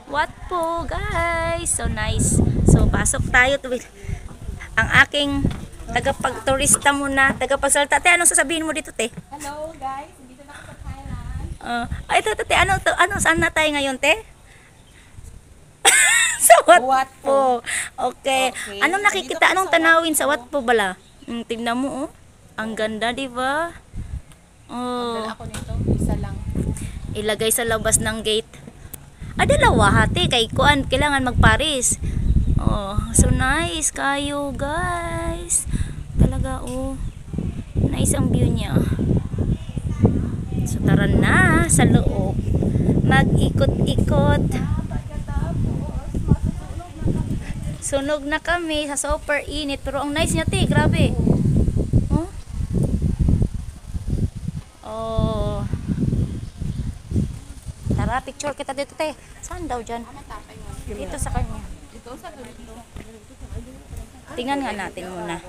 What po, guys? So nice. So pasok tayo. Ang aking tagapagturista muna, tagapagsalta. Te, anong sasabihin mo dito, te? Hello guys, dito na ako sa Thailand. Ay, ito, te, ano, saan na tayo ngayon, te? Sa Wat po. Okay. Okay. Anong nakikita? Anong tanawin sa Wat po bala? Tignan mo, oh. Ang ganda, di ba? Oh. Dala ako nito, isa lang. Ilagay sa labas ng gate. Dalawa hati kay kuan kailangan magparis. Oh, so nice kayo, guys. Talaga nice ang view niya. So tara na sa loob. Mag-ikot-ikot. Sunog na kami sa super init pero ang nice niya, te, grabe. Oh. Tara, picture kita dito, te. Saan daw dyan? Dito sa kanya. Dito sa dito. Tingnan nga natin muna.